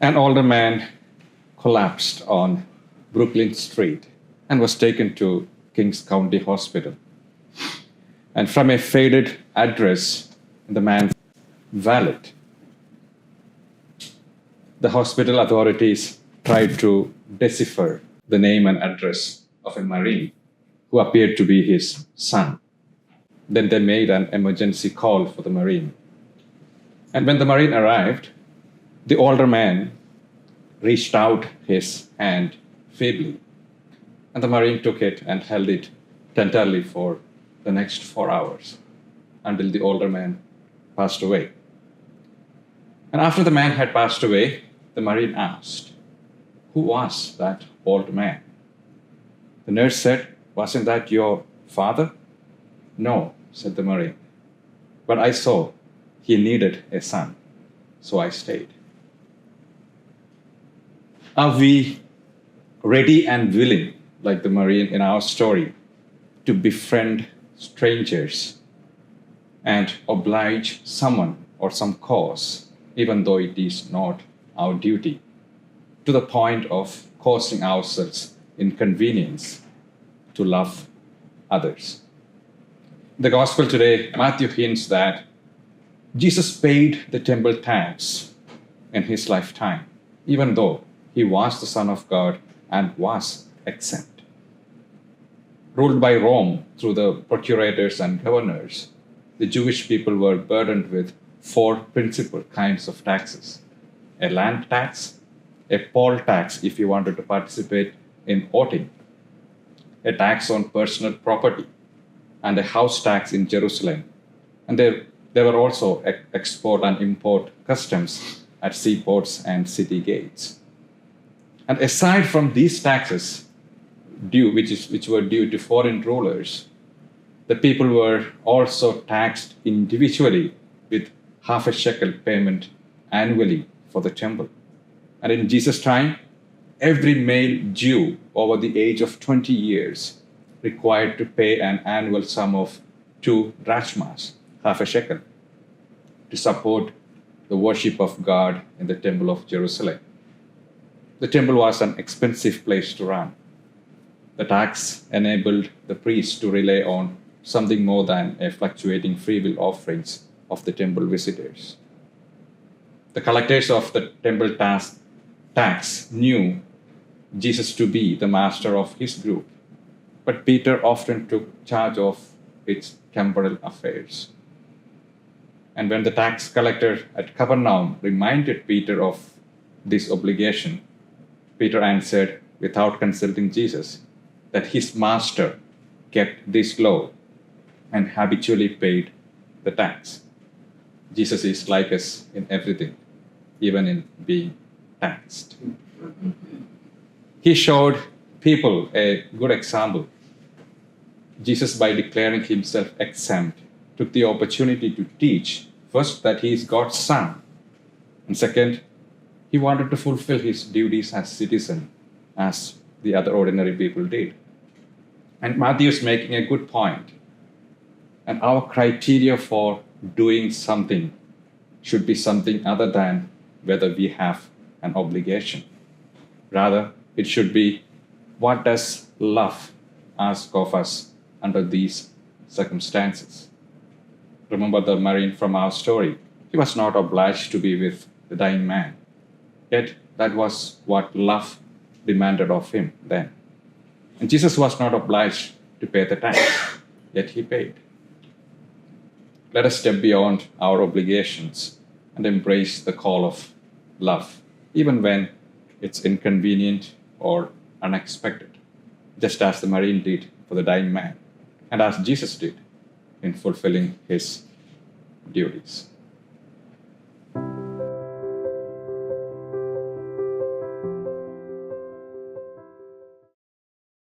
An older man collapsed on Brooklyn Street and was taken to Kings County Hospital. And from a faded address in the man's wallet, the hospital authorities tried to decipher the name and address of a Marine who appeared to be his son. Then they made an emergency call for the Marine. And when the Marine arrived, the older man reached out his hand feebly, and the Marine took it and held it tenderly for the next 4 hours until the older man passed away. And after the man had passed away, the Marine asked, "Who was that old man?" The nurse said, "Wasn't that your father?" "No," said the Marine, "but I saw he needed a son, so I stayed." Are we ready and willing, like the Marine in our story, to befriend strangers and oblige someone or some cause, even though it is not our duty, to the point of causing ourselves inconvenience to love others? The gospel today, Matthew hints that Jesus paid the temple tax in his lifetime, even though he was the Son of God and was exempt. Ruled by Rome through the procurators and governors, the Jewish people were burdened with four principal kinds of taxes: a land tax, a poll tax if you wanted to participate in voting, a tax on personal property, and a house tax in Jerusalem. And there were also export and import customs at seaports and city gates. And aside from these taxes, which were due to foreign rulers, the people were also taxed individually with half a shekel payment annually for the temple. And in Jesus' time, every male Jew over the age of 20 years required to pay an annual sum of 2 drachmas, half a shekel, to support the worship of God in the temple of Jerusalem. The temple was an expensive place to run. The tax enabled the priests to rely on something more than a fluctuating freewill offerings of the temple visitors. The collectors of the temple tax knew Jesus to be the master of his group, but Peter often took charge of its temporal affairs. And when the tax collector at Capernaum reminded Peter of this obligation, Peter answered, without consulting Jesus, that his master kept this law and habitually paid the tax. Jesus is like us in everything, even in being taxed. He showed people a good example. Jesus, by declaring himself exempt, took the opportunity to teach, first, that he is God's son, and second, he wanted to fulfill his duties as citizen, as the other ordinary people did. And Matthew is making a good point. And our criteria for doing something should be something other than whether we have an obligation. Rather, it should be, what does love ask of us under these circumstances? Remember the Marine from our story. He was not obliged to be with the dying man. Yet that was what love demanded of him then. And Jesus was not obliged to pay the tax, yet he paid. Let us step beyond our obligations and embrace the call of love, even when it's inconvenient or unexpected, just as the Marine did for the dying man, and as Jesus did in fulfilling his duties.